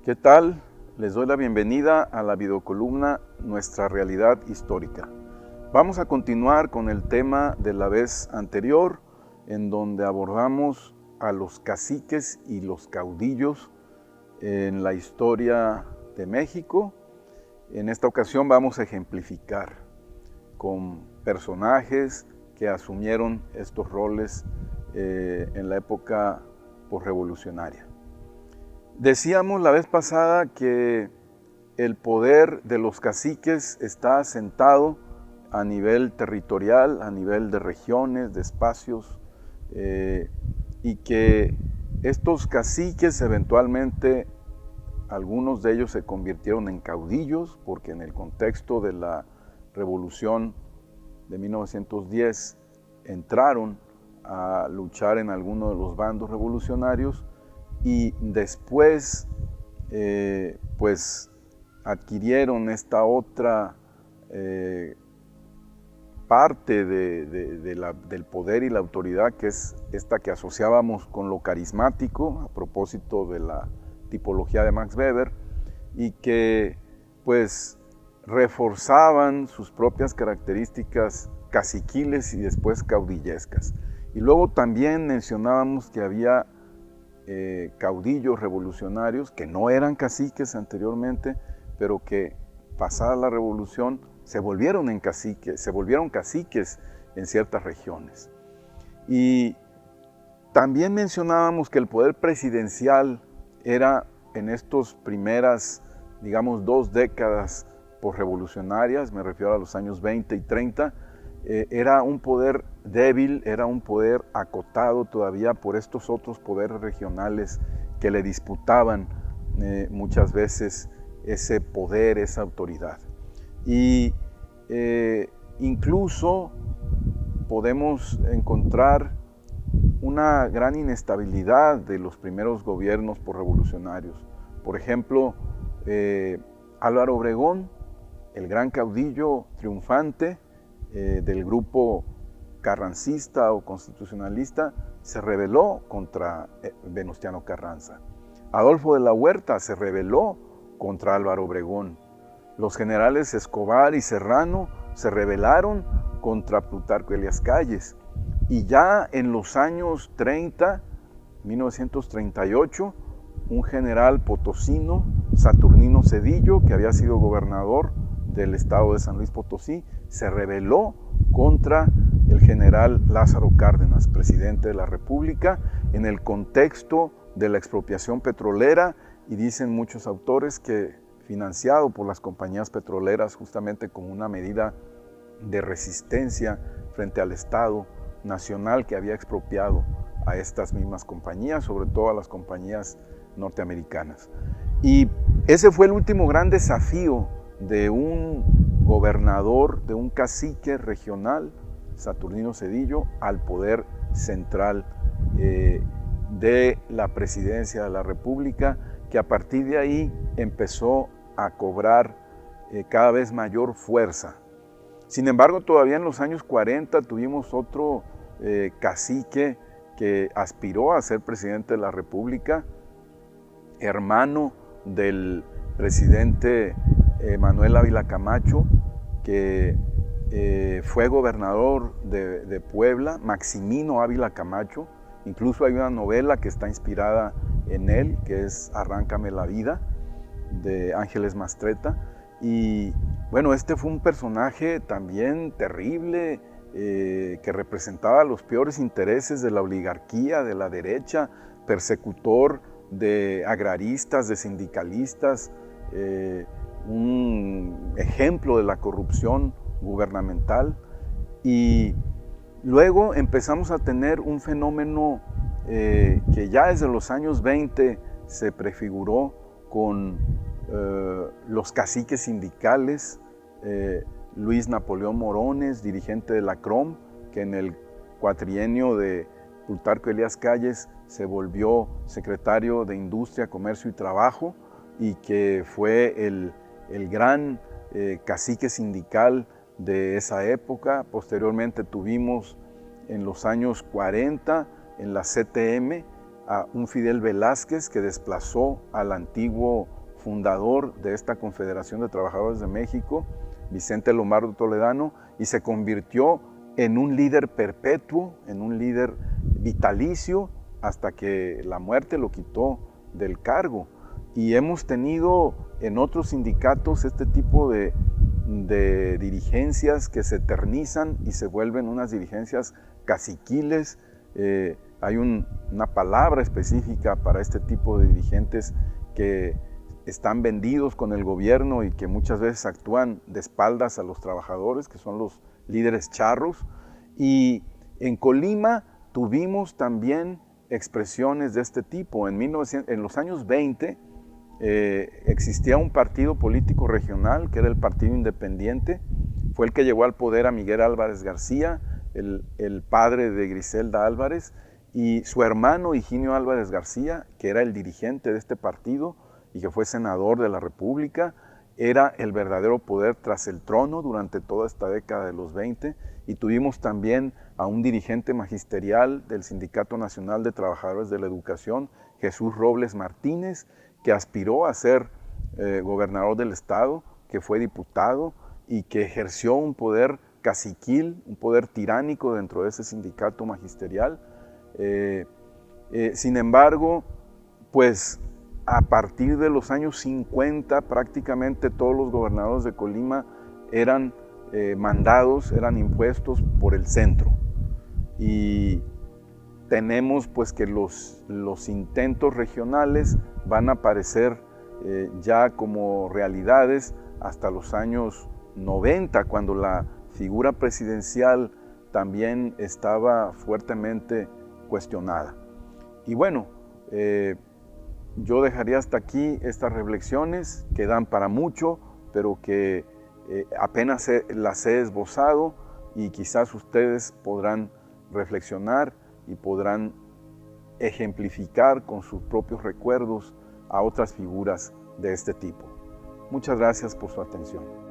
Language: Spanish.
¿Qué tal? Les doy la bienvenida a la videocolumna Nuestra Realidad Histórica. Vamos a continuar con el tema de la vez anterior, en donde abordamos a los caciques y los caudillos en la historia de México. En esta ocasión vamos a ejemplificar con personajes que asumieron estos roles en la época posrevolucionaria. Decíamos la vez pasada que el poder de los caciques está asentado a nivel territorial, a nivel de regiones, de espacios, y que estos caciques eventualmente, algunos de ellos se convirtieron en caudillos, porque en el contexto de la revolución de 1910 entraron a luchar en alguno de los bandos revolucionarios, y después pues adquirieron esta otra parte del poder y la autoridad, que es esta que asociábamos con lo carismático, a propósito de la tipología de Max Weber, y que pues reforzaban sus propias características caciquiles y después caudillescas. Y luego también mencionábamos que había caudillos revolucionarios que no eran caciques anteriormente, pero que pasada la revolución se volvieron caciques en ciertas regiones. Y también mencionábamos que el poder presidencial era en estas primeras, digamos, 2 décadas posrevolucionarias, me refiero a los años 20 y 30, era un poder débil, era un poder acotado todavía por estos otros poderes regionales que le disputaban muchas veces ese poder, esa autoridad. Y incluso podemos encontrar una gran inestabilidad de los primeros gobiernos posrevolucionarios. Por ejemplo, Álvaro Obregón, el gran caudillo triunfante del grupo carrancista o constitucionalista, se rebeló contra Venustiano Carranza. Adolfo de la Huerta se rebeló contra Álvaro Obregón. Los generales Escobar y Serrano se rebelaron contra Plutarco Elías Calles. Y ya en los años 30, 1938, un general potosino, Saturnino Cedillo, que había sido gobernador del estado de San Luis Potosí, se rebeló contra el general Lázaro Cárdenas, presidente de la República, en el contexto de la expropiación petrolera, y dicen muchos autores que financiado por las compañías petroleras justamente como una medida de resistencia frente al Estado nacional que había expropiado a estas mismas compañías, sobre todo a las compañías norteamericanas. Y ese fue el último gran desafío de un gobernador, de un cacique regional, Saturnino Cedillo, al poder central de la presidencia de la República, que a partir de ahí empezó a cobrar cada vez mayor fuerza. Sin embargo, todavía en los años 40 tuvimos otro cacique que aspiró a ser presidente de la República, hermano del presidente Manuel Ávila Camacho, que fue gobernador de Puebla, Maximino Ávila Camacho. Incluso hay una novela que está inspirada en él, que es Arráncame la vida, de Ángeles Mastretta. Y bueno, este fue un personaje también terrible, que representaba los peores intereses de la oligarquía, de la derecha, persecutor de agraristas, de sindicalistas, un ejemplo de la corrupción gubernamental. Y luego empezamos a tener un fenómeno que ya desde los años 20 se prefiguró con los caciques sindicales, Luis Napoleón Morones, dirigente de la CROM, que en el cuatrienio de Plutarco Elías Calles se volvió secretario de Industria, Comercio y Trabajo, y que fue el gran cacique sindical de esa época. Posteriormente tuvimos en los años 40 en la CTM a un Fidel Velázquez que desplazó al antiguo fundador de esta Confederación de Trabajadores de México, Vicente Lombardo Toledano, y se convirtió en un líder perpetuo, en un líder vitalicio, hasta que la muerte lo quitó del cargo. Y hemos tenido en otros sindicatos este tipo de dirigencias que se eternizan y se vuelven unas dirigencias caciquiles. Hay una palabra específica para este tipo de dirigentes que están vendidos con el gobierno y que muchas veces actúan de espaldas a los trabajadores, que son los líderes charros. Y en Colima tuvimos también expresiones de este tipo. En los años 20 existía un partido político regional que era el Partido Independiente. Fue el que llevó al poder a Miguel Álvarez García, el padre de Griselda Álvarez, y su hermano Higinio Álvarez García, que era el dirigente de este partido y que fue senador de la República, era el verdadero poder tras el trono durante toda esta década de los 20. Y tuvimos también a un dirigente magisterial del Sindicato Nacional de Trabajadores de la Educación, Jesús Robles Martínez, que aspiró a ser gobernador del estado, que fue diputado y que ejerció un poder caciquil, un poder tiránico dentro de ese sindicato magisterial. Sin embargo, pues a partir de los años 50 prácticamente todos los gobernadores de Colima eran mandados, eran impuestos por el centro. Y tenemos pues que los intentos regionales van a aparecer ya como realidades hasta los años 90, cuando la figura presidencial también estaba fuertemente cuestionada. Y bueno, yo dejaría hasta aquí estas reflexiones que dan para mucho, pero que apenas las he esbozado, y quizás ustedes podrán reflexionar y podrán ejemplificar con sus propios recuerdos a otras figuras de este tipo. Muchas gracias por su atención.